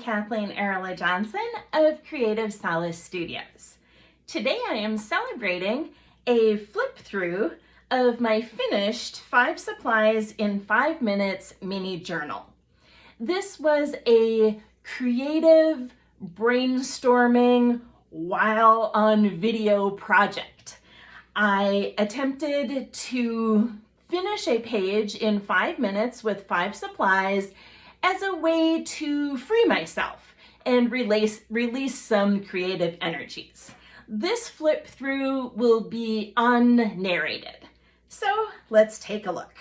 Kathleen Arola-Johnson of Creative Solace Studios. Today I am celebrating a flip through of my finished 5 supplies in 5 minutes mini journal. This was a creative brainstorming while on video project. I attempted to finish a page in 5 minutes with 5 supplies as a way to free myself and release some creative energies. This flip through will be unnarrated. So let's take a look.